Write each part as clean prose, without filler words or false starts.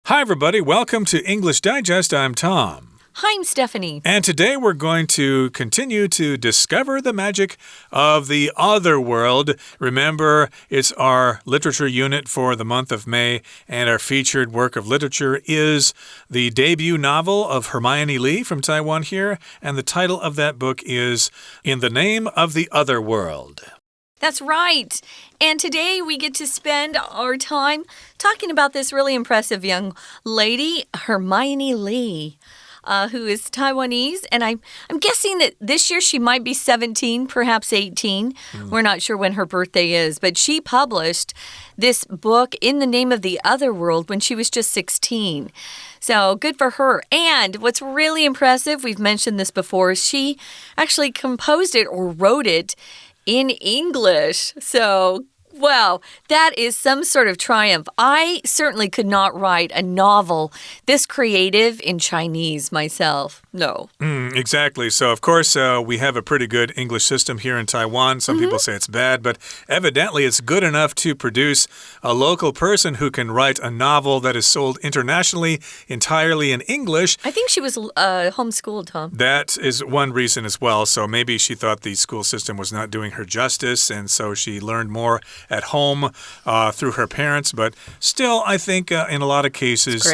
Hi, everybody. Welcome to English Digest. I'm Tom. Hi, I'm Stephanie. And today we're going to continue to discover the magic of the other world. Remember, it's our literature unit for the month of May, and our featured work of literature is the debut novel of Hermione Lee from Taiwan here, and the title of that book is In the Name of the Other World. That's right. And today we get to spend our time talking about this really impressive young lady, Hermione Lee. Who is Taiwanese, and I'm guessing that this year she might be 17, perhaps 18. We're not sure when her birthday is, but she published this book In the Name of the Other World when she was just 16. So good for her. And what's really impressive, we've mentioned this before, she actually composed it or wrote it in English. So wow, that is some sort of triumph. I certainly could not write a novel this creative in Chinese myself. No. Exactly. So, of course, we have a pretty good English system here in Taiwan. Some people say it's bad, but evidently it's good enough to produce a local person who can write a novel that is sold internationally entirely in English. I think she was homeschooled, Tom. That is one reason as well. So maybe she thought the school system was not doing her justice, and so she learned more at home through her parents. But still, I think in a lot of cases,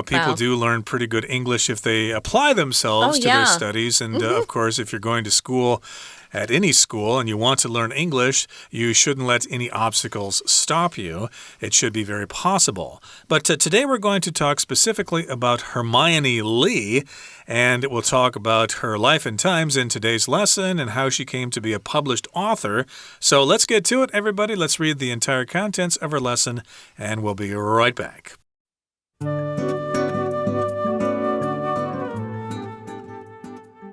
people do learn pretty good English if they apply themselves to their studies. And of course, if you're going to school at any school and you want to learn English, you shouldn't let any obstacles stop you. It should be very possible. But today we're going to talk specifically about Hermione Lee, and we'll talk about her life and times in today's lesson and how she came to be a published author. So let's get to it, everybody. Let's read the entire contents of her lesson, and we'll be right back.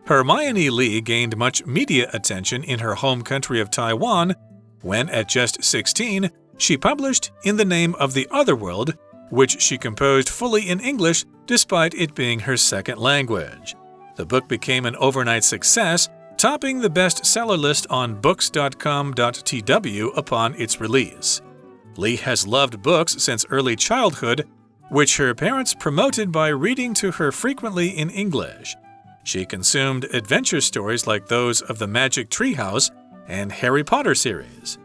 Hermione Lee gained much media attention in her home country of Taiwan when, at just 16, she published In the Name of the Other World, which she composed fully in English despite it being her second language. The book became an overnight success, topping the bestseller list on books.com.tw upon its release. Lee has loved books since early childhood, which her parents promoted by reading to her frequently in English. She consumed adventure stories like those of the Magic Treehouse and Harry Potter series.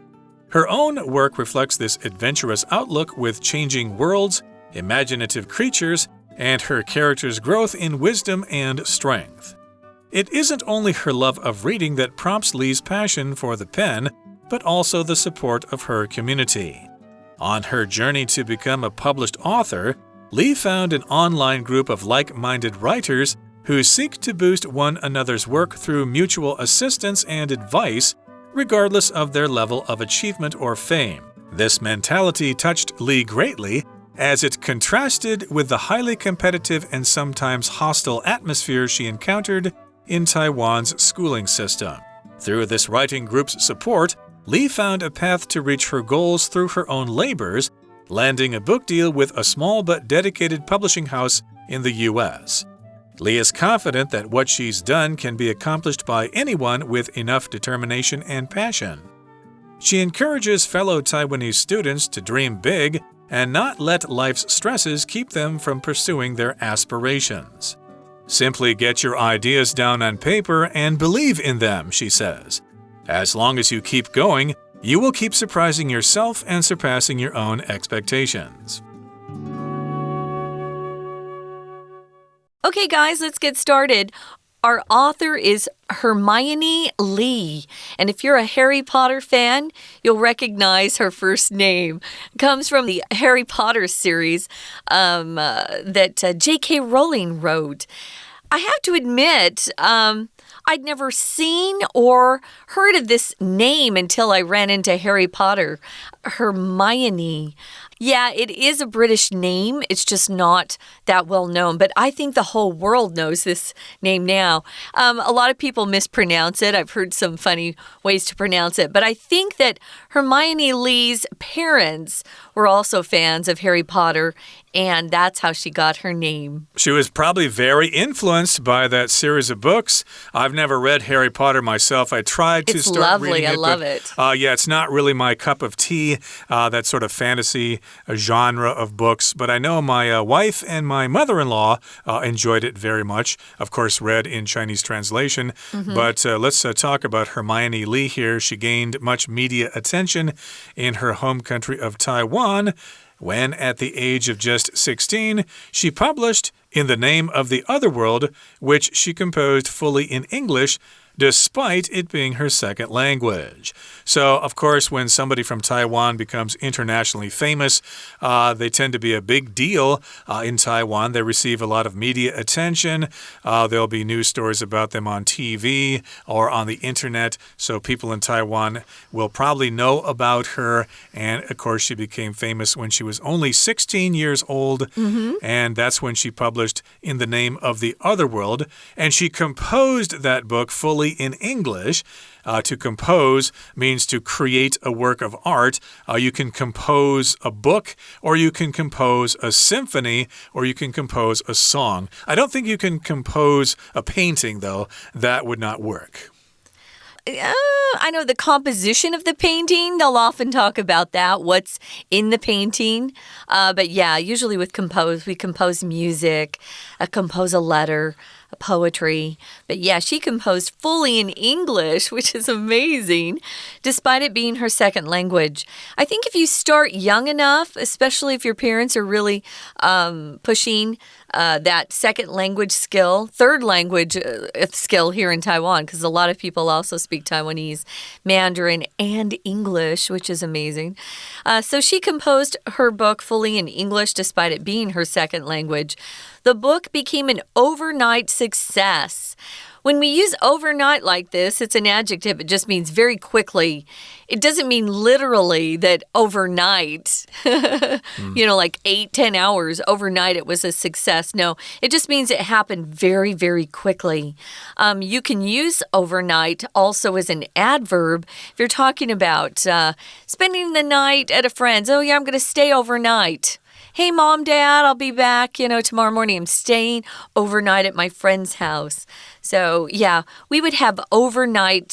Her own work reflects this adventurous outlook with changing worlds, imaginative creatures, and her characters' growth in wisdom and strength. It isn't only her love of reading that prompts Lee's passion for the pen, but also the support of her community. On her journey to become a published author, Lee found an online group of like-minded writers who seek to boost one another's work through mutual assistance and advice, regardless of their level of achievement or fame. This mentality touched Lee greatly, as it contrasted with the highly competitive and sometimes hostile atmosphere she encountered in Taiwan's schooling system. Through this writing group's support, Lee found a path to reach her goals through her own labors, landing a book deal with a small but dedicated publishing house in the U.S. Lee is confident that what she's done can be accomplished by anyone with enough determination and passion. She encourages fellow Taiwanese students to dream big and not let life's stresses keep them from pursuing their aspirations. Simply get your ideas down on paper and believe in them, she says. As long as you keep going, you will keep surprising yourself and surpassing your own expectations. Okay, guys, let's get started. Our author is Hermione Lee. And if you're a Harry Potter fan, you'll recognize her first name. It comes from the Harry Potter series that J.K. Rowling wrote. I have to admit, I'd never seen or heard of this name until I ran into Harry Potter. Hermione. Yeah, it is a British name. It's just not that well known. But I think the whole world knows this name now. A lot of people mispronounce it. I've heard some funny ways to pronounce it. But I think that Hermione Lee's parents were also fans of Harry Potter, and that's how she got her name. She was probably very influenced by that series of books. I've never read Harry Potter myself. I tried to start reading it. It's lovely. I love it. Yeah, it's not really my cup of tea, that sort of fantasy genre of books, but I know my wife and my mother-in-law enjoyed it very much. Of course, read in Chinese translation. But let's talk about Hermione Lee here. She gained much media attention in her home country of Taiwan when, at the age of just 16, she published In the Name of the Other World, which she composed fully in English, despite it being her second language. So, of course, when somebody from Taiwan becomes internationally famous, they tend to be a big deal in Taiwan. They receive a lot of media attention. There'll be news stories about them on TV or on the internet. So people in Taiwan will probably know about her. And, of course, she became famous when she was only 16 years old. And that's when she published In the Name of the Other World. And she composed that book fully in English. To compose means to create a work of art. You can compose a book, or you can compose a symphony, or you can compose a song. I don't think you can compose a painting, though. That would not work. I know the composition of the painting, they'll often talk about that, what's in the painting. But yeah, usually with compose, we compose music, compose a letter, poetry. But yeah, she composed fully in English, which is amazing, despite it being her second language. I think if you start young enough, especially if your parents are really pushing that second language skill, third language skill here in Taiwan, because a lot of people also speak Taiwanese, Mandarin, and English, which is amazing. So she composed her book fully in English, despite it being her second language. The book became an overnight success. When we use overnight like this, it's an adjective. It just means very quickly. It doesn't mean literally that overnight, like 8-10 hours overnight it was a success. No, it just means it happened very, very quickly. You can use overnight also as an adverb if you're talking about spending the night at a friend's. Oh, yeah, I'm going to stay overnight. Hey, Mom, Dad, I'll be back, tomorrow morning. I'm staying overnight at my friend's house. So, yeah, we would have overnight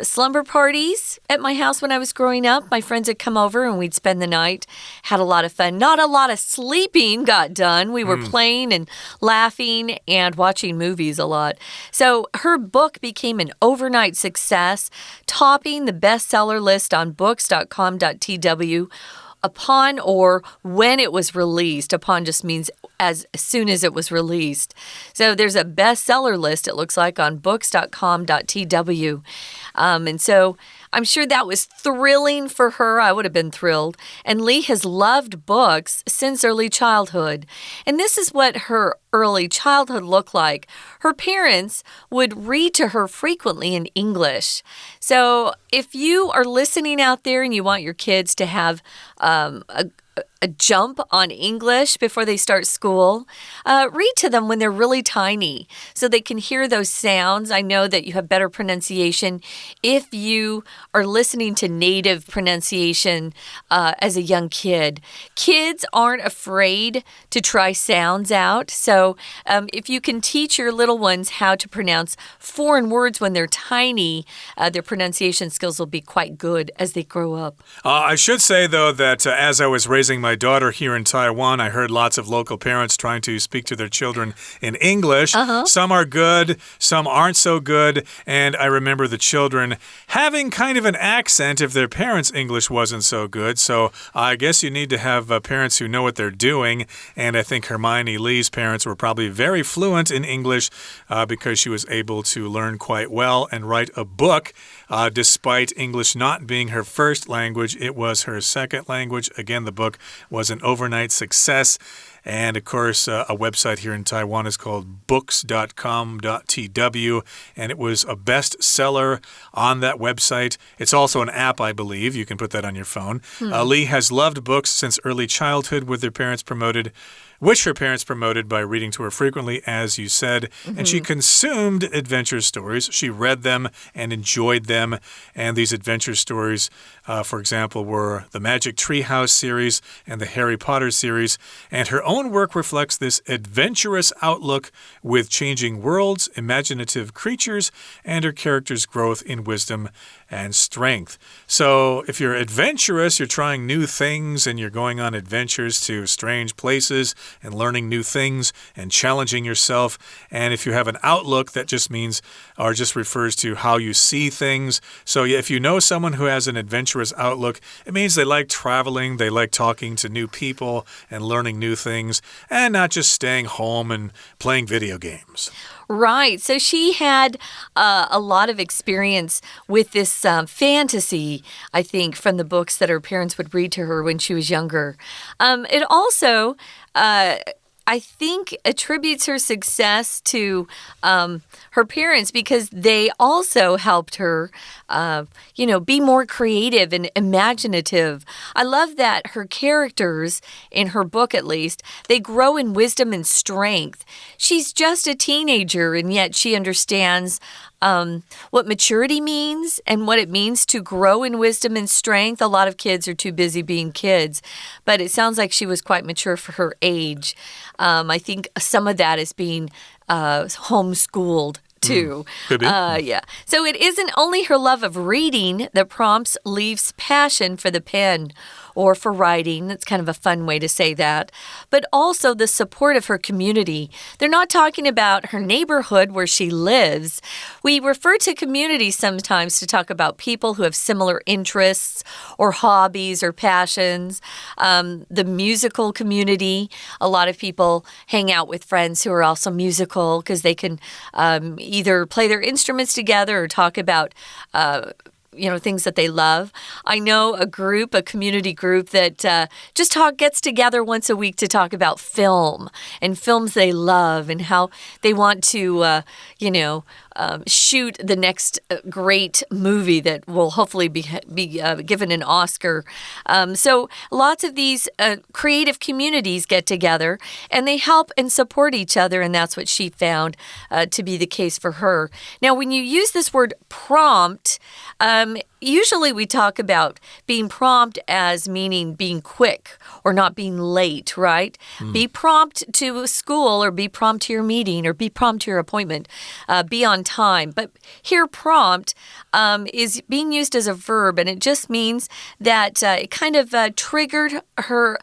slumber parties at my house when I was growing up. My friends would come over and we'd spend the night. Had a lot of fun. Not a lot of sleeping got done. We were playing and laughing and watching movies a lot. So her book became an overnight success, topping the bestseller list on books.com.tw. Upon or when it was released. Upon just means as soon as it was released. So there's a bestseller list, it looks like, on books.com.tw. And so I'm sure that was thrilling for her. I would have been thrilled. And Lee has loved books since early childhood. And this is what her early childhood looked like. Her parents would read to her frequently in English. So if you are listening out there and you want your kids to have a jump on English before they start school, read to them when they're really tiny so they can hear those sounds. I know that you have better pronunciation if you are listening to native pronunciation as a young kid. Kids aren't afraid to try sounds out. So if you can teach your little ones how to pronounce foreign words when they're tiny, their pronunciation skills will be quite good as they grow up. I should say, though, that as I was raising my daughter here in Taiwan, I heard lots of local parents trying to speak to their children in English. Some are good, some aren't so good, and I remember the children having kind of an accent if their parents' English wasn't so good. So I guess you need to have parents who know what they're doing, and I think Hermione Lee's parents were probably very fluent in English because she was able to learn quite well and write a book. Despite English not being her first language, it was her second language. Again, the book was an overnight success. And, of course, a website here in Taiwan is called books.com.tw, and it was a bestseller on that website. It's also an app, I believe. You can put that on your phone. Lee has loved books since early childhood, which her parents promoted by reading to her frequently, as you said. And she consumed adventure stories. She read them and enjoyed them. And these adventure stories, for example, were the Magic Treehouse series and the Harry Potter series. And her own work reflects this adventurous outlook with changing worlds, imaginative creatures, and her characters' growth in wisdom and strength. So if you're adventurous, you're trying new things and you're going on adventures to strange places and learning new things and challenging yourself. And if you have an outlook, that just means or just refers to how you see things. So if you know someone who has an adventurous outlook, it means they like traveling, they like talking to new people and learning new things, and not just staying home and playing video games. Right. So she had a lot of experience with this fantasy, I think, from the books that her parents would read to her when she was younger. It also I think attributes her success to her parents because they also helped her, be more creative and imaginative. I love that her characters, in her book at least, they grow in wisdom and strength. She's just a teenager, and yet she understands what maturity means and what it means to grow in wisdom and strength. A lot of kids are too busy being kids, but it sounds like she was quite mature for her age. I think some of that is being homeschooled too. Could be. Yeah. So it isn't only her love of reading that prompts Leaf's passion for the pen or for writing. That's kind of a fun way to say that. But also the support of her community. They're not talking about her neighborhood where she lives. We refer to community sometimes to talk about people who have similar interests or hobbies or passions. The musical community. A lot of people hang out with friends who are also musical because they can either play their instruments together or talk about things that they love. I know a community group that just gets together once a week to talk about film and films they love and how they want to, shoot the next great movie that will hopefully be given an Oscar. So lots of these creative communities get together and they help and support each other, and that's what she found to be the case for her. Now, when you use this word prompt, usually we talk about being prompt as meaning being quick or not being late, right? Be prompt to school or be prompt to your meeting or be prompt to your appointment. Be on time. But here prompt is being used as a verb, and it just means that it kind of triggered her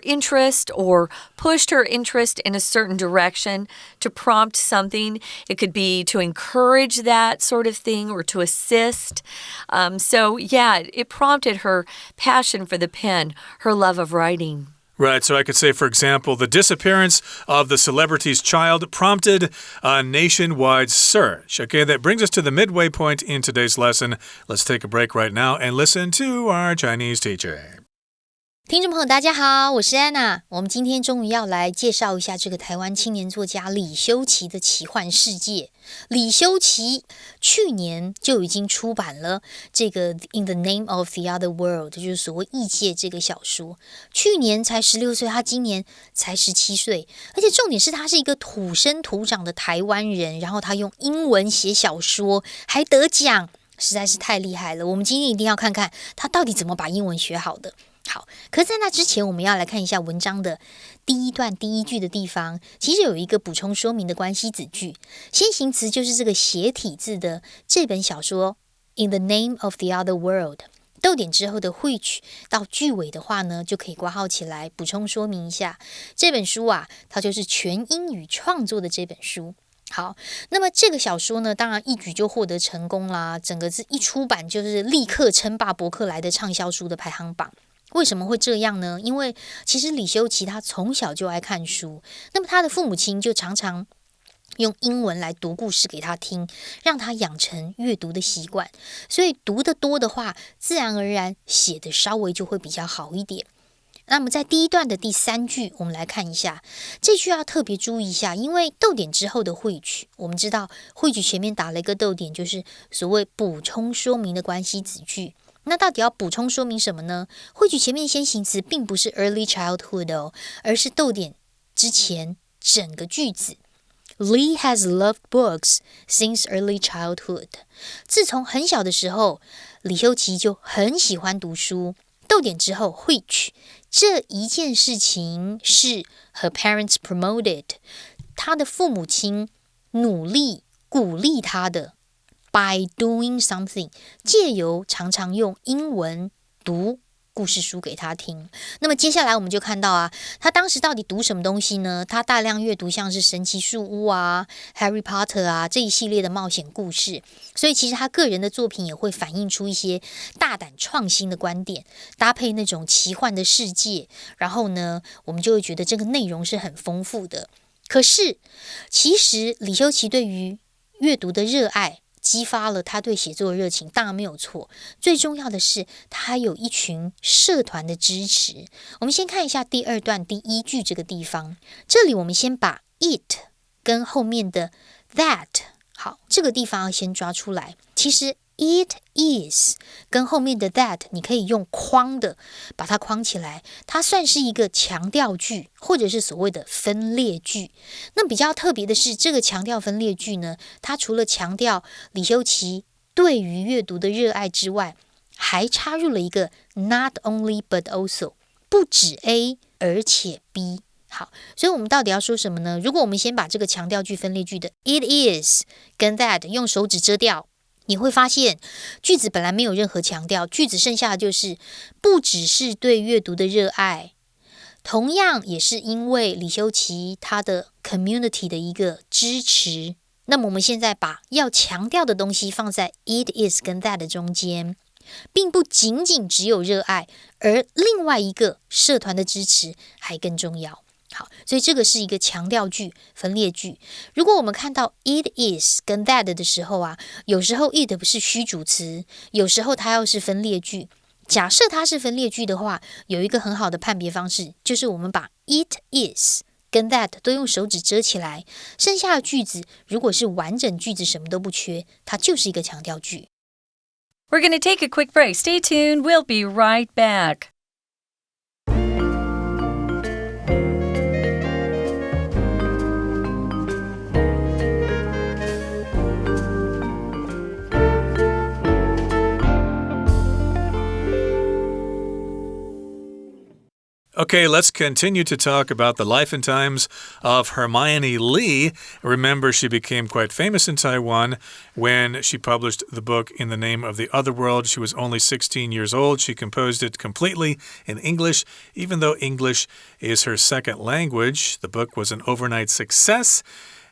interest or pushed her interest in a certain direction to prompt something. It could be to encourage that sort of thing or to assist. It prompted her passion for the pen, her love of writing. Right, so I could say, for example, the disappearance of the celebrity's child prompted a nationwide search. Okay, that brings us to the midway point in today's lesson. Let's take a break right now and listen to our Chinese teacher. 听众朋友大家好，我是安娜。我们今天终于要来介绍一下这个台湾青年作家李修齐的奇幻世界。李修齐去年就已经出版了这个 In the Name of the Other World， 就是所谓异界这个小说。去年才16岁，他今年才17岁，而且重点是他是一个土生土长的台湾人，然后他用英文写小说，还得奖，实在是太厉害了。我们今天一定要看看他到底怎么把英文学好的。好，可是在那之前，我们要来看一下文章的第一段第一句的地方，其实有一个补充说明的关系子句。先行词就是这个斜体字的这本小说 In the Name of the Other World， 逗点之后的 which 到句尾的话呢，就可以括号起来补充说明一下。这本书啊，它就是全英语创作的这本书。好，那么这个小说呢，当然一举就获得成功啦，整个是一出版就是立刻称霸博客来的畅销书的排行榜。为什么会这样呢？因为其实李修齐他从小就爱看书，那么他的父母亲就常常用英文来读故事给他听，让他养成阅读的习惯，所以读得多的话，自然而然写的稍微就会比较好一点。那么在第一段的第3句，我们来看一下，这句要特别注意一下，因为逗点之后的which，我们知道which前面打了一个逗点，就是所谓补充说明的关系子句。那到底要补充说明什么呢？或许前面先行词并不是 early childhood 哦，而是逗点之前整个句子。Lee has loved books since early childhood。自从很小的时候，李修齐就很喜欢读书。逗点之后 which 这一件事情是 her parents promoted， 他的父母亲努力鼓励他的。by doing something， 借由常常用英文读故事书给他听。那么接下来我们就看到啊，他当时到底读什么东西呢？他大量阅读像是神奇树屋啊、Harry Potter 啊这一系列的冒险故事，所以其实他个人的作品也会反映出一些大胆创新的观点，搭配那种奇幻的世界，然后呢，我们就会觉得这个内容是很丰富的。可是其实李修齐对于阅读的热爱激发了他对写作的热情，当然没有错。最重要的是，他还有一群社团的支持。我们先看一下第二段第一句这个地方，这里我们先把 it 跟后面的 that 好，这个地方要先抓出来。其实 it is 跟后面的 that 你可以用框的把它框起来，它算是一个强调句或者是所谓的分裂句。那比较特别的是，这个强调分裂句呢，它除了强调李修齐对于阅读的热爱之外，还插入了一个 not only but also， 不止 A 而且 B。好，所以我们到底要说什么呢？如果我们先把这个强调句分裂句的 it is 跟 that 用手指遮掉，你会发现句子本来没有任何强调，句子剩下的就是不只是对阅读的热爱，同样也是因为李修齐他的 community 的一个支持。那么我们现在把要强调的东西放在 it is 跟 that 的中间，并不仅仅只有热爱，而另外一个社团的支持还更重要。好，所以这个是一个强调句分裂句。如果我们看到 it is 跟 that 的时候啊，有时候 it 是虚主词，有时候它要是分裂句。假设它是分裂句的话，有一个很好的判别方式，就是我们把 it is 跟 that 都用手指遮起来，剩下的句子如果是完整句子什么都不缺，它就是一个强调句。 We're going to take a quick break. Stay tuned. We'll be right back. Okay, let's continue to talk about the life and times of Hermione Lee. Remember, she became quite famous in Taiwan when she published the book In the Name of the Other World. She was only 16 years old. She composed it completely in English, even though English is her second language. The book was an overnight success.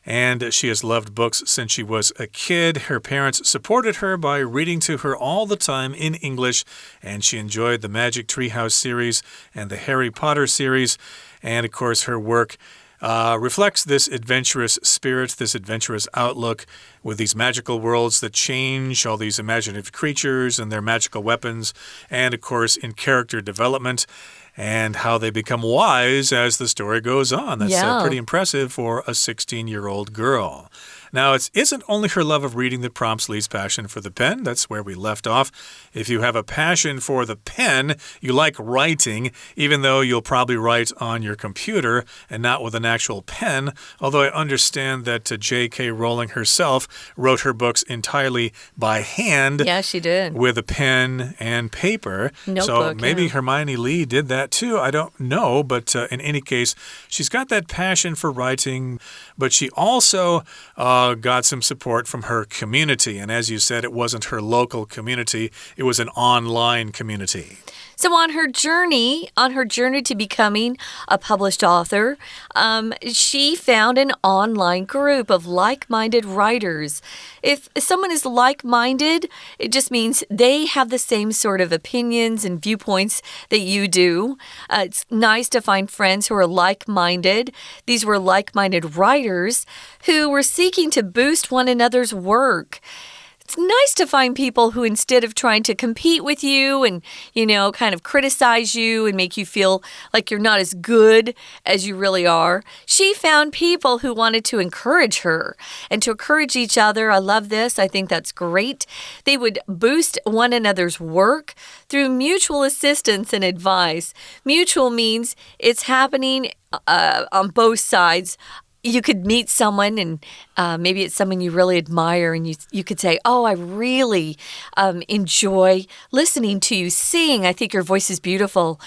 And she has loved books since she was a kid. Her parents supported her by reading to her all the time in English, and she enjoyed the Magic Treehouse series and the Harry Potter series. And, of course, her work reflects this adventurous spirit, this adventurous outlook with these magical worlds that change, all these imaginative creatures and their magical weapons, and, of course, in character development.And how they become wise as the story goes on. That's pretty impressive for a 16-year-old girl. Now, it isn't only her love of reading that prompts Lee's passion for the pen. That's where we left off. If you have a passion for the pen, you like writing, even though you'll probably write on your computer and not with an actual pen, although I understand that J.K. Rowling herself wrote her books entirely by hand. Yeah, she did. With a pen and paper. Notebook, so maybe Hermione Lee did that too. I don't know, but in any case, she's got that passion for writing, but she also...got some support from her community. And as you said, it wasn't her local community. It was an online community. So on her journey to becoming a published author, she found an online group of like-minded writers. If someone is like-minded, it just means they have the same sort of opinions and viewpoints that you do. It's nice to find friends who are like-minded. These were like-minded writers who were seeking to boost one another's work.It's nice to find people who, instead of trying to compete with you and, kind of criticize you and make you feel like you're not as good as you really are, she found people who wanted to encourage her and to encourage each other. I love this. I think that's great. They would boost one another's work through mutual assistance and advice. Mutual means it's happening on both sides.You could meet someone and maybe it's someone you really admire and you could say, oh, I really enjoy listening to you sing. I think your voice is beautiful.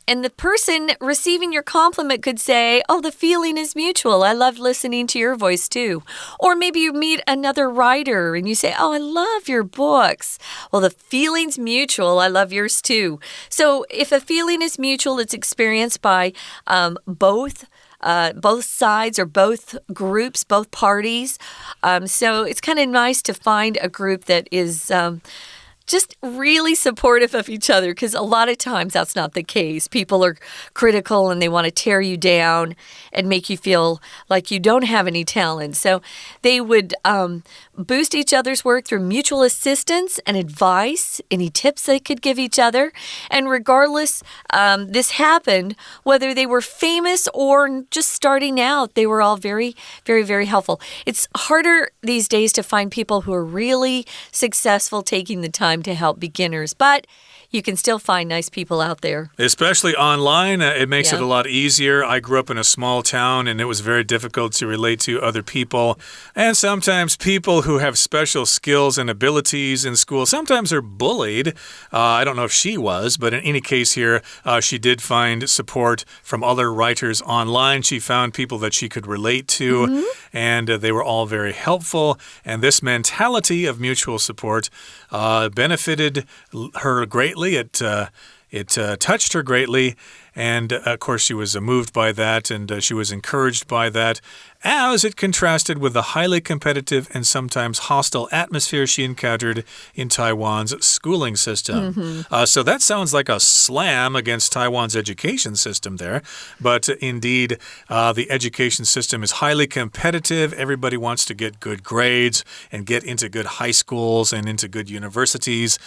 And the person receiving your compliment could say, oh, the feeling is mutual. I love listening to your voice too. Or maybe you meet another writer and you say, oh, I love your books. Well, the feeling's mutual. I love yours too. So if a feeling is mutual, it's experienced by both sides or both groups, both parties. So it's kind of nice to find a group that is just really supportive of each other, because a lot of times that's not the case. People are critical and they want to tear you down and make you feel like you don't have any talent. So they would boost each other's work through mutual assistance and advice, any tips they could give each other. And regardless, this happened, whether they were famous or just starting out, they were all very, very, very helpful. It's harder these days to find people who are really successful taking the time to help beginners, but you can still find nice people out there. Especially online, it makes it a lot easier. I grew up in a small town, and it was very difficult to relate to other people. And sometimes people who have special skills and abilities in school sometimes are bullied. I don't know if she was, but in any case here, she did find support from other writers online. She found people that she could relate to, and they were all very helpful. And this mentality of mutual support benefited her greatly. It touched her greatly, and of course she was moved by that, and she was encouraged by that, as it contrasted with the highly competitive and sometimes hostile atmosphere she encountered in Taiwan's schooling system. So that sounds like a slam against Taiwan's education system there, but indeed the education system is highly competitive. Everybody wants to get good grades and get into good high schools and into good universities.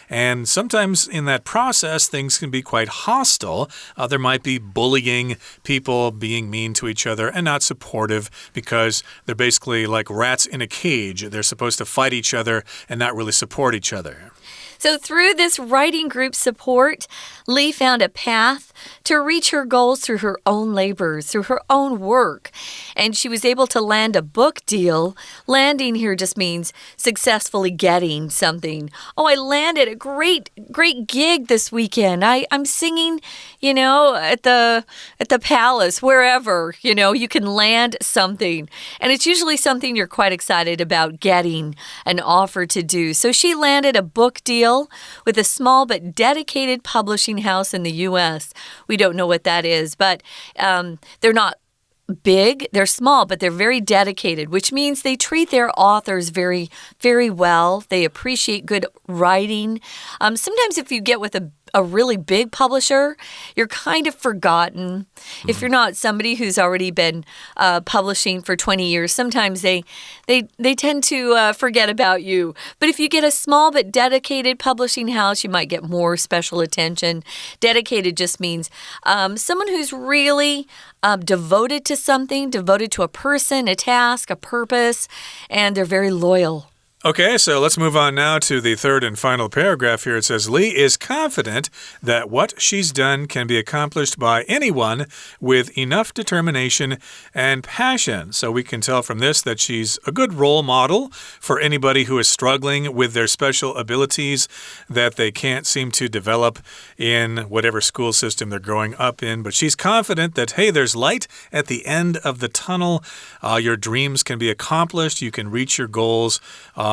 And sometimes in that process, things can be quite hostile. There might be bullying, people being mean to each other and not supportive, because they're basically like rats in a cage. They're supposed to fight each other and not really support each other. So through this writing group support, Lee found a path to reach her goals through her own labors, through her own work. And she was able to land a book deal. Landing here just means successfully getting something. Oh, I landed a great gig this weekend. I'm singing, at the palace, wherever, you can land something. And it's usually something you're quite excited about getting an offer to do. So she landed a book deal with a small but dedicated publishing house in the U.S. We don't know what that is, but they're not big. They're small, but they're very dedicated, which means they treat their authors very, very well. They appreciate good writing. Sometimes if you get with a really big publisher, you're kind of forgotten. If you're not somebody who's already been publishing for 20 years, sometimes they tend to forget about you. But if you get a small but dedicated publishing house, you might get more special attention. Dedicated just means someone who's really devoted to something, devoted to a person, a task, a purpose, and they're very loyal. Okay, so let's move on now to the third and final paragraph here. It says, Lee is confident that what she's done can be accomplished by anyone with enough determination and passion. So we can tell from this that she's a good role model for anybody who is struggling with their special abilities that they can't seem to develop in whatever school system they're growing up in. But she's confident that, hey, there's light at the end of the tunnel. Your dreams can be accomplished. You can reach your goals.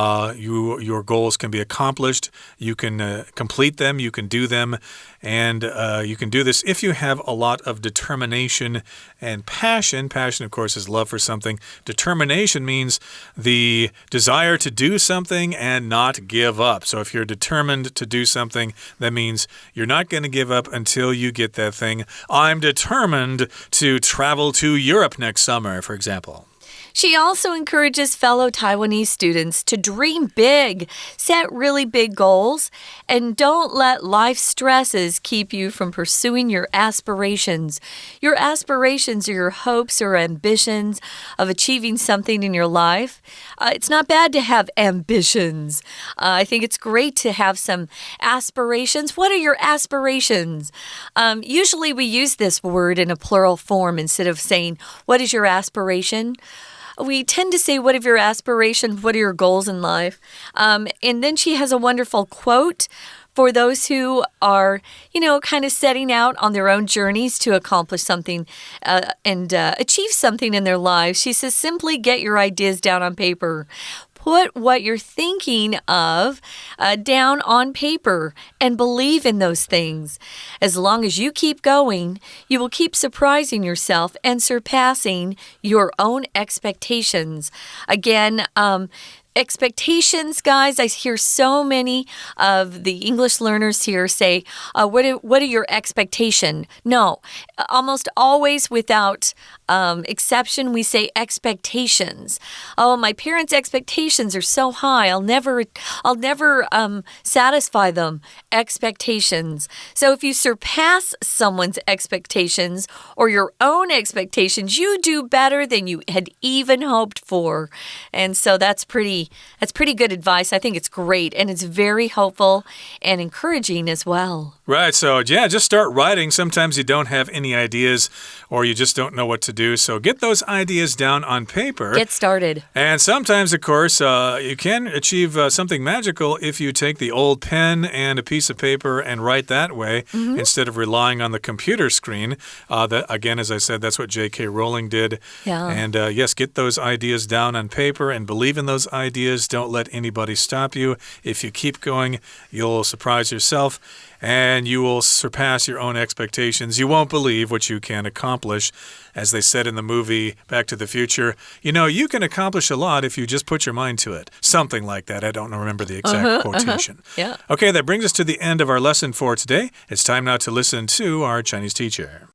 Your goals can be accomplished. You can complete them. You can do them. And you can do this if you have a lot of determination and passion. Passion, of course, is love for something. Determination means the desire to do something and not give up. So if you're determined to do something, that means you're not going to give up until you get that thing. I'm determined to travel to Europe next summer, for example. She also encourages fellow Taiwanese students to dream big, set really big goals, and don't let life stresses keep you from pursuing your aspirations. Your aspirations are your hopes or ambitions of achieving something in your life. It's not bad to have ambitions. I think it's great to have some aspirations. What are your aspirations? Usually we use this word in a plural form instead of saying, what is your aspiration? We tend to say, what are your aspirations? What are your goals in life? And then she has a wonderful quote for those who are, kind of setting out on their own journeys to accomplish something and achieve something in their lives. She says, simply get your ideas down on paper. Put what you're thinking of down on paper and believe in those things. As long as you keep going, you will keep surprising yourself and surpassing your own expectations. Again, expectations, guys. I hear so many of the English learners here say, what are your expectations? No, almost always without exception, we say expectations. Oh, my parents' expectations are so high. I'll never satisfy them. Expectations. So if you surpass someone's expectations or your own expectations, you do better than you had even hoped for. And so that's pretty good advice. I think it's great, and it's very helpful and encouraging as well. Right, so yeah, just start writing. Sometimes you don't have any ideas or you just don't know what to do. So get those ideas down on paper. Get started. And sometimes, of course, you can achieve something magical if you take the old pen and a piece of paper and write that way instead of relying on the computer screen. That, again, as I said, that's what J.K. Rowling did. Yeah. And yes, get those ideas down on paper and believe in those ideas. Don't let anybody stop you. If you keep going, you'll surprise yourself. And you will surpass your own expectations. You won't believe what you can accomplish. As they said in the movie Back to the Future, you can accomplish a lot if you just put your mind to it. Something like that. I don't remember the exact quotation. Yeah. Okay, that brings us to the end of our lesson for today. It's time now to listen to our Chinese teacher.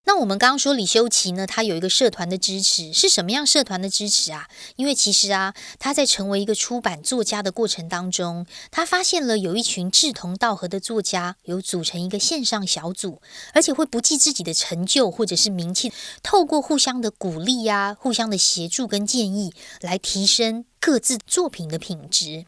那我们刚刚说李修齐呢，他有一个社团的支持，是什么样社团的支持啊？因为其实啊，他在成为一个出版作家的过程当中，他发现了有一群志同道合的作家，有组成一个线上小组，而且会不计自己的成就或者是名气，透过互相的鼓励啊，互相的协助跟建议，来提升各自作品的品质。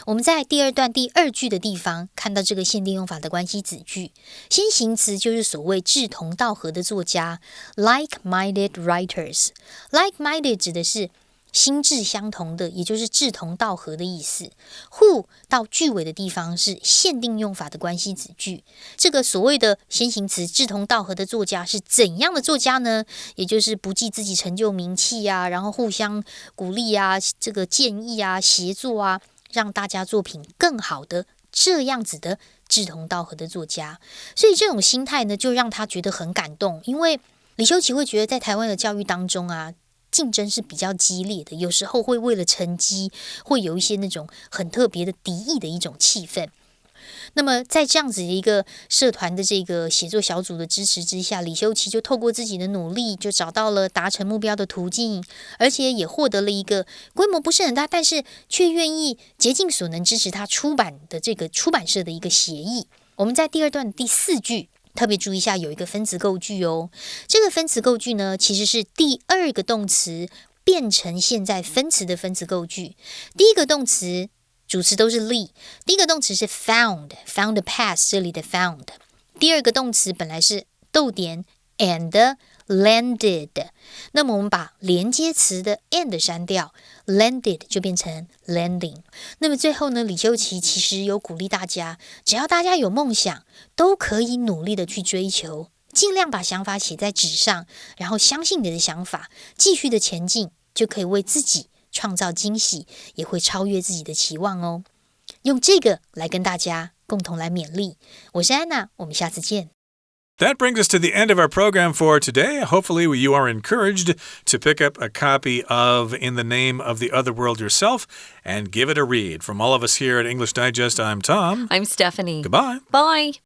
我们在第二段第二句的地方看到这个限定用法的关系子句，先行词就是所谓志同道合的作家 like-minded writers。 like-minded 指的是心智相同的，也就是志同道合的意思。 who 到句尾的地方是限定用法的关系子句。这个所谓的先行词志同道合的作家是怎样的作家呢？也就是不计自己成就名气啊，然后互相鼓励啊，这个建议啊，协作啊，让大家作品更好的这样子的志同道合的作家。所以这种心态呢，就让他觉得很感动。因为李修齐会觉得在台湾的教育当中啊，竞争是比较激烈的，有时候会为了成绩会有一些那种很特别的敌意的一种气氛。那么在这样子的一个社团的这个写作小组的支持之下，李修齐就透过自己的努力，就找到了达成目标的途径，而且也获得了一个规模不是很大，但是却愿意竭尽所能支持他出版的这个出版社的一个协议。我们在第二段第四句特别注意一下，有一个分词构句哦。这个分词构句呢，其实是第二个动词变成现在分词的分词构句。第一个动词主词都是 ly， 第一个动词是 found past 这里的 found， 第二个动词本来是逗点 and landed， 那么我们把连接词的 and 删掉， landed 就变成 landing。 那么最后呢，李修齐其实有鼓励大家，只要大家有梦想，都可以努力的去追求，尽量把想法写在纸上，然后相信你的想法，继续的前进，就可以为自己创造惊喜，也会超越自己的期望哦。用这个来跟大家共同来勉励。我是安娜，我们下次见。That brings us to the end of our program for today. Hopefully you are encouraged to pick up a copy of In the Name of the Other World yourself and give it a read. From all of us here at English Digest, I'm Tom. I'm Stephanie. Goodbye. Bye.